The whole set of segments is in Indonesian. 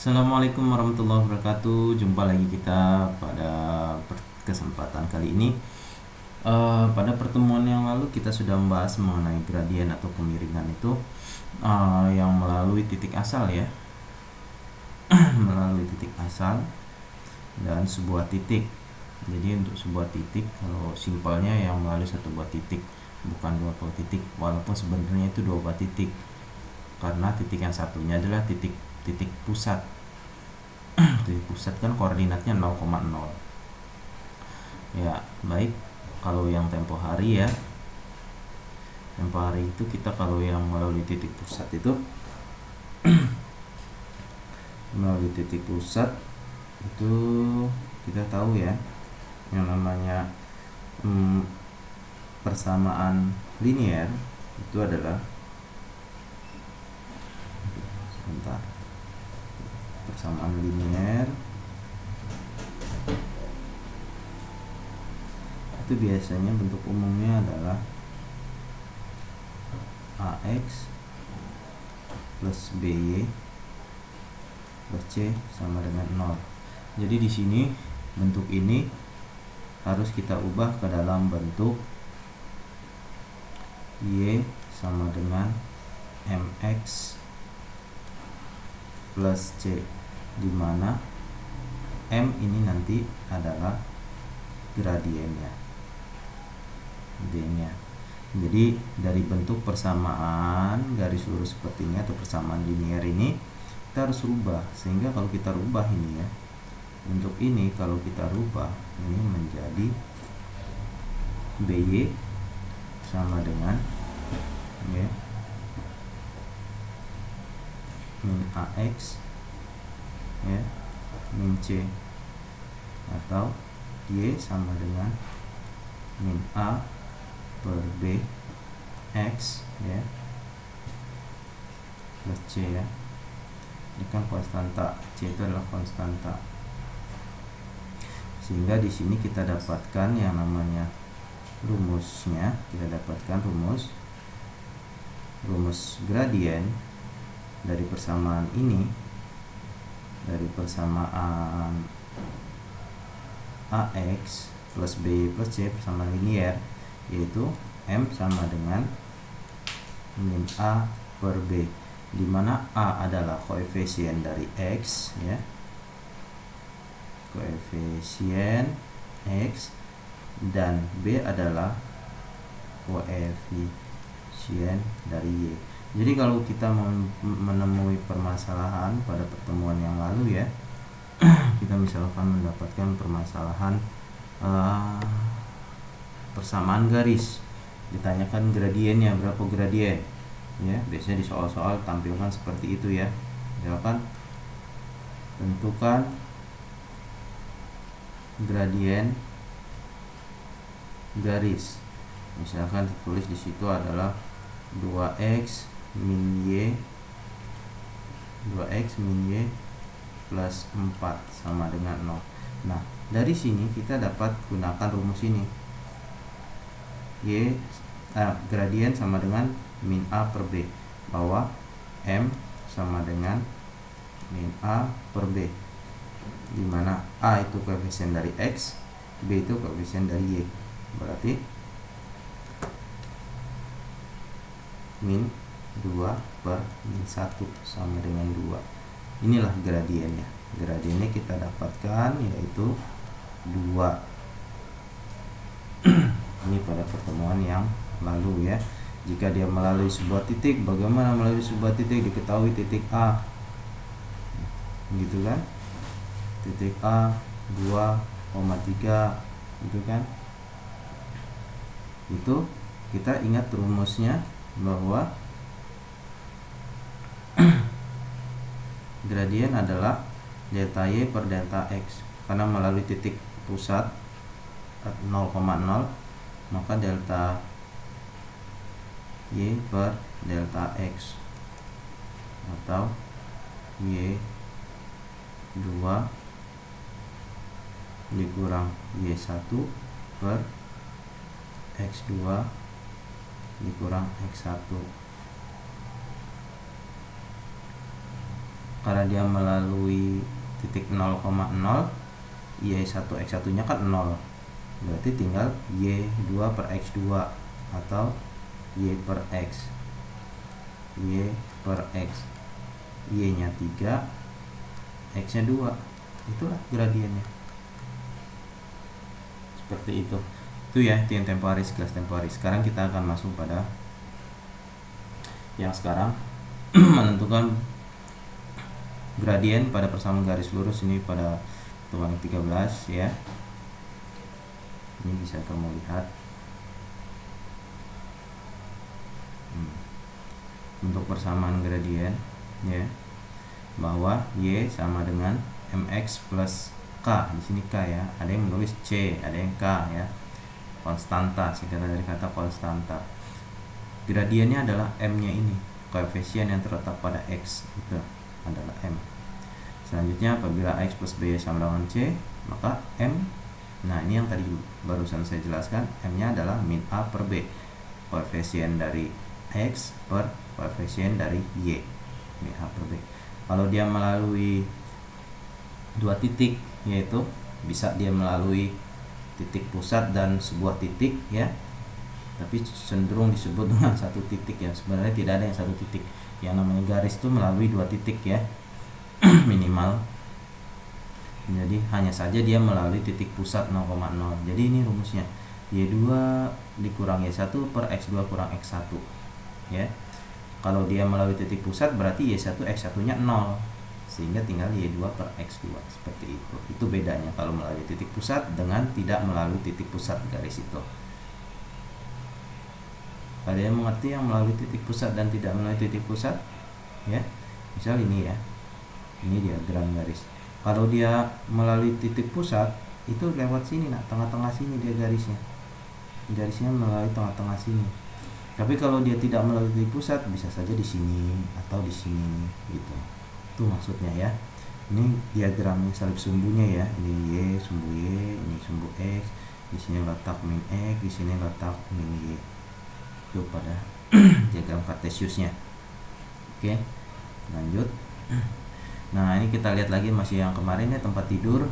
Assalamualaikum warahmatullahi wabarakatuh. Jumpa lagi kita pada kesempatan kali ini. Pada pertemuan yang lalu kita sudah membahas mengenai gradien atau kemiringan itu yang melalui titik asal ya, melalui titik asal dan sebuah titik. Jadi untuk sebuah titik, kalau simpelnya yang melalui satu buah titik, bukan dua buah titik, walaupun sebenarnya itu dua buah titik, karena titik yang satunya adalah titik pusat. Titik pusat kan koordinatnya 0,0. Ya, baik. Kalau yang tempo hari ya, tempo hari itu kita kalau yang melalui titik pusat itu melalui titik pusat itu kita tahu ya, yang namanya persamaan linier itu adalah persamaan linier itu biasanya bentuk umumnya adalah AX plus BY plus C sama dengan 0. Jadi di sini bentuk ini harus kita ubah ke dalam bentuk Y sama dengan MX plus C, di mana M ini nanti adalah gradiennya, D-nya. Jadi dari bentuk persamaan garis lurus seperti ini atau persamaan linier ini kita harus rubah, sehingga kalau kita rubah ini ya, bentuk ini kalau kita rubah ini menjadi BY sama dengan ya, min AX ya, min C, atau Y sama dengan min A per B X ya plus C ya. Ini kan konstanta, C itu adalah konstanta, sehingga di sini kita dapatkan yang namanya rumusnya. Kita dapatkan rumus gradien dari persamaan ini, dari persamaan AX plus B plus C, persamaan linier, yaitu M sama dengan min A per B, di mana A adalah koefisien dari X ya, koefisien X, dan B adalah koefisien dari Y. Jadi kalau kita menemui permasalahan pada pertemuan yang lalu ya, kita misalkan mendapatkan permasalahan persamaan garis, ditanyakan gradiennya berapa gradien ya, biasanya di soal-soal tampilkan seperti itu ya. Misalkan tentukan gradien garis, misalkan ditulis di situ adalah 2x min y plus 4 sama dengan 0. Nah, dari sini kita dapat gunakan rumus ini. Gradien sama dengan min A per B, bahwa M sama dengan min A per B, di mana A itu koefisien dari X, B itu koefisien dari Y. Berarti min 2 per min 1 sama dengan 2. Inilah gradiennya. Gradiennya kita dapatkan yaitu 2. Ini pada pertemuan yang lalu ya. Jika dia melalui sebuah titik, bagaimana melalui sebuah titik? Diketahui titik A, gitu kan? Titik A 2,3 gitu kan? Itu kita ingat rumusnya, bahwa gradien adalah delta Y per delta X, karena melalui titik pusat 0,0, maka delta Y per delta X atau Y 2 dikurang Y1 per X2 dikurang X1. karena dia melalui titik 0,0, Y1 X1 nya kan 0, berarti tinggal Y2 per X2 atau Y per X, Y per X, Y nya 3, X nya 2, itulah gradiennya. Seperti itu ya, itu yang temporis, kelas temporis. Sekarang kita akan masuk pada yang sekarang menentukan gradien pada persamaan garis lurus. Ini pada pertemuan 13 ya. Ini bisa kamu lihat. Untuk persamaan gradien ya, bahwa Y sama dengan mx plus k. Di sini k ya, ada yang menulis c, ada yang k ya. Konstanta, singkatan dari kata konstanta. Gradiennya adalah m-nya ini, koefisien yang terletak pada x itu adalah m. Selanjutnya apabila x plus b sama dengan c, maka m, nah ini yang tadi barusan saya jelaskan, m-nya adalah min a per b, koefisien dari x per koefisien dari y, min a per b. Kalau dia melalui dua titik, yaitu bisa dia melalui titik pusat dan sebuah titik ya, tapi cenderung disebut dengan satu titik ya. Sebenarnya tidak ada yang satu titik, yang namanya garis itu melalui dua titik ya minimal. Jadi hanya saja dia melalui titik pusat 0,0. Jadi ini rumusnya, Y2 dikurang Y1 per X2 kurang X1 ya. Kalau dia melalui titik pusat berarti Y1 X1 nya 0, sehingga tinggal Y2 per X2, seperti itu. Itu bedanya kalau melalui titik pusat dengan tidak melalui titik pusat garis itu. Ada yang mengerti yang melalui titik pusat dan tidak melalui titik pusat ya? Misal ini ya, ini diagram garis. Kalau dia melalui titik pusat itu lewat sini, nah tengah-tengah sini dia garisnya, garisnya melalui tengah-tengah sini. Tapi kalau dia tidak melalui titik pusat, bisa saja di sini atau di sini gitu. Itu maksudnya ya. Ini diagramnya salib sumbunya ya. Ini Y, sumbu Y, ini sumbu X. Di sini letak min X, di sini letak min Y. Itu pada diagram kartesiusnya. Oke, lanjut. Nah, ini kita lihat lagi masih yang kemarin ya, tempat tidur.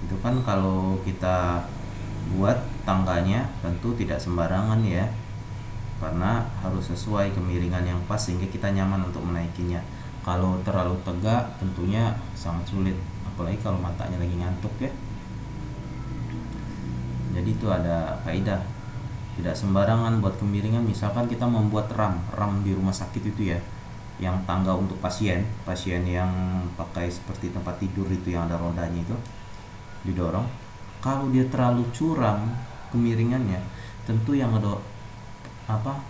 Itu kan kalau kita buat tangganya tentu tidak sembarangan ya, karena harus sesuai kemiringan yang pas sehingga kita nyaman untuk menaikinya. Kalau terlalu tegak tentunya sangat sulit, apalagi kalau matanya lagi ngantuk ya. Jadi itu ada kaidah, tidak sembarangan buat kemiringan. Misalkan kita membuat ram di rumah sakit itu ya, yang tangga untuk pasien yang pakai seperti tempat tidur itu yang ada rodanya itu didorong. Kalau dia terlalu curam kemiringannya, tentu yang ada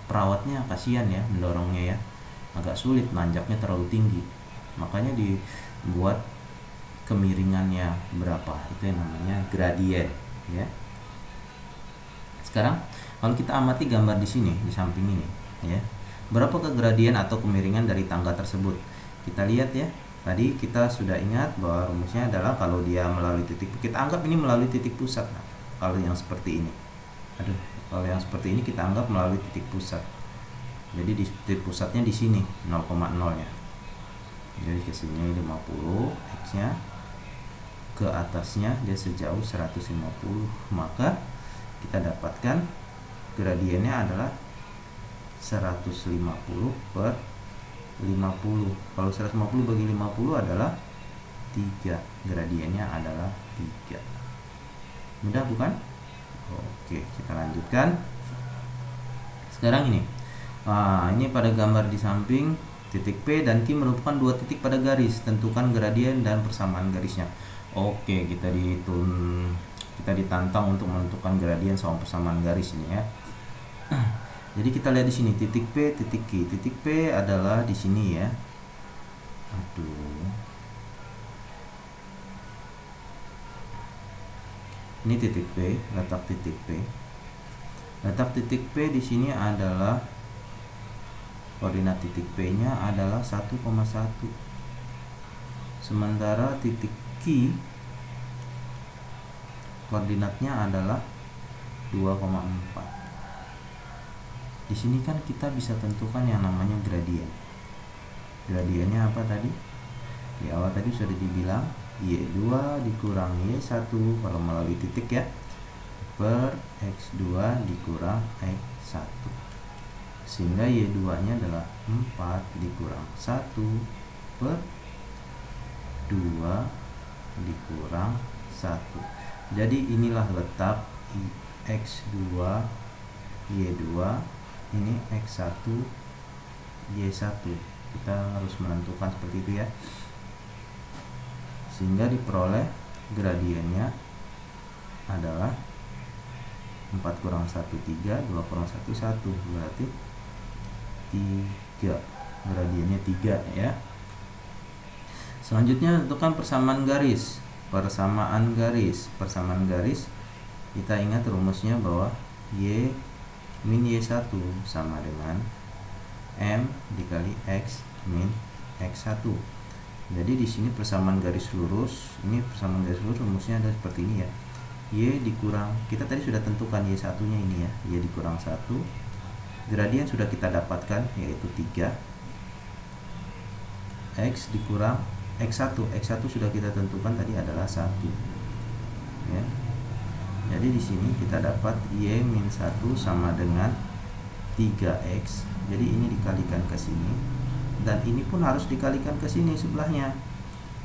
perawatnya kasihan ya mendorongnya ya, agak sulit, nanjaknya terlalu tinggi. Makanya dibuat kemiringannya berapa, itu yang namanya gradien ya. Sekarang kalau kita amati gambar di sini di samping ini ya, berapakah gradien atau kemiringan dari tangga tersebut? Kita lihat ya, tadi kita sudah ingat bahwa rumusnya adalah kalau dia melalui titik, kita anggap ini melalui titik pusat. Nah, kalau yang seperti ini, kalau yang seperti ini kita anggap melalui titik pusat. Jadi di titik pusatnya di sini 0,0 nya. Jadi ke sini 50, X-nya ke atasnya dia sejauh 150. Maka kita dapatkan gradiennya adalah 150 per 50. Kalau 150 bagi 50 adalah 3. Gradiennya adalah 3. Mudah bukan? Oke, kita lanjutkan. Sekarang ini pada gambar di samping, titik P dan Q merupakan dua titik pada garis. Tentukan gradien dan persamaan garisnya. Oke, kita ditantang untuk menentukan gradien sama persamaan garis ini ya. Jadi kita lihat di sini titik P, titik Q. Titik P adalah di sini ya. Ini titik P, letak titik P. Letak titik P di sini adalah koordinat titik P-nya adalah 1,1. Sementara titik Q koordinatnya adalah 2,4. Di sini kan kita bisa tentukan yang namanya gradien. Gradiennya apa tadi? Di awal tadi sudah dibilang Y2 dikurang Y1 kalau melalui titik ya, per X2 dikurang X1, sehingga Y2 nya adalah 4 dikurang 1 per 2 dikurang 1. Jadi inilah letak X2 Y2, ini X1 Y1. Kita harus menentukan seperti itu ya, sehingga diperoleh gradiennya adalah 4 kurang 1 3, 2 kurang 1 1, berarti 3. Gradiennya 3 ya. Selanjutnya tentukan persamaan garis. Persamaan garis kita ingat rumusnya bahwa Y min Y1 sama dengan M dikali X min X1. Jadi di sini persamaan garis lurus, ini persamaan garis lurus rumusnya ada seperti ini ya. Y dikurang, kita tadi sudah tentukan Y1 nya ini ya, Y dikurang 1. Gradien sudah kita dapatkan yaitu 3. X dikurang X1 sudah kita tentukan tadi adalah 1 ya. Jadi di sini kita dapat Y min 1 sama dengan 3X. Jadi ini dikalikan ke sini, dan ini pun harus dikalikan ke sini sebelahnya.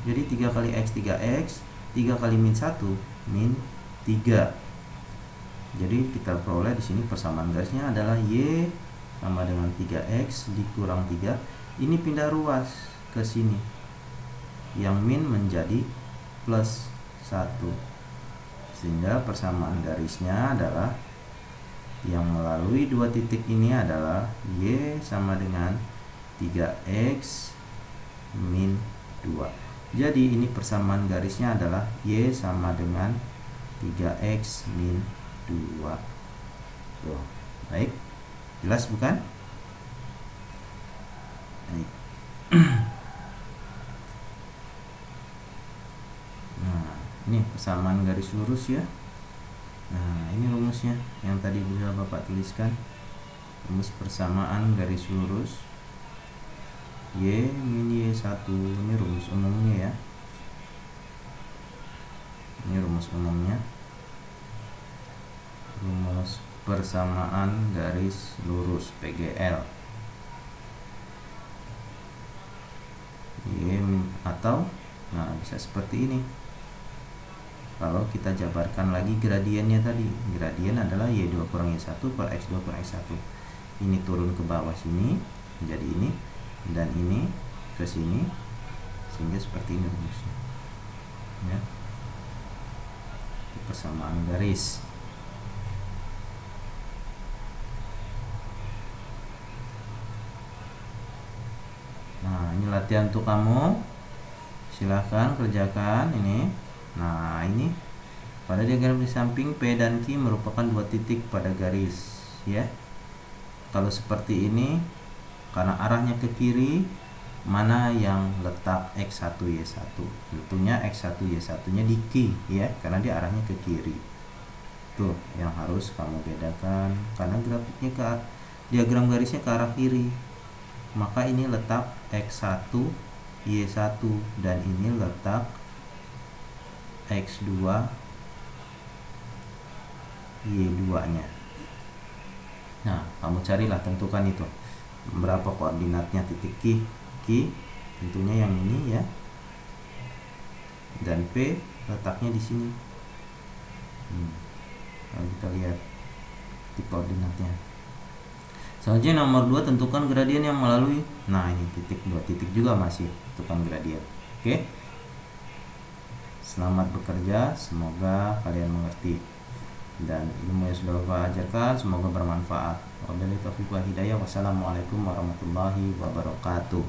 Jadi 3 kali X 3X, 3 kali min 1 min 3. Jadi kita peroleh di sini persamaan garisnya adalah Y sama dengan 3X dikurang 3. Ini pindah ruas ke sini, yang min menjadi plus 1, sehingga persamaan garisnya adalah yang melalui dua titik ini adalah Y sama dengan 3X min 2. Jadi ini persamaan garisnya adalah Y sama dengan 3X min 2. Tuh, baik, jelas bukan? Baik. Nah, ini persamaan garis lurus ya. Nah, ini rumusnya yang tadi bisa Bapak tuliskan. Rumus persamaan garis lurus Y min Y1. Ini rumus umumnya ya. Ini rumus umumnya. Rumus persamaan garis lurus PGL. Y atau nah bisa seperti ini. Kalau kita jabarkan lagi gradiennya tadi, gradien adalah Y2 kurang Y1 per X2 kurang X1. Ini turun ke bawah sini menjadi ini, dan ini ke sini, sehingga seperti ini rumusnya ya. Persamaan garis. Nah, ini latihan untuk kamu, silahkan kerjakan ini. Nah, ini pada diagram di samping P dan Q merupakan dua titik pada garis ya. Kalau seperti ini, karena arahnya ke kiri, mana yang letak X1 Y1? Tentunya X1 Y1 nya di Q ya, karena dia arahnya ke kiri. Tuh yang harus kamu bedakan, karena grafiknya ke diagram garisnya ke arah kiri, maka ini letak X1 Y1, dan ini letak X2 Y2 nya. Nah, kamu carilah, tentukan itu berapa koordinatnya titik Q tentunya yang ini ya, dan P letaknya di sini. Kalau kita lihat di koordinatnya. Selanjutnya nomor 2, tentukan gradien yang melalui. Nah, ini titik, dua titik juga masih tentukan gradien. Oke. Selamat bekerja, semoga kalian mengerti dan ilmu yang sudah Bapak ajarkan semoga bermanfaat. Wabillahi taufiq wal hidayah. Wassalamualaikum warahmatullahi wabarakatuh.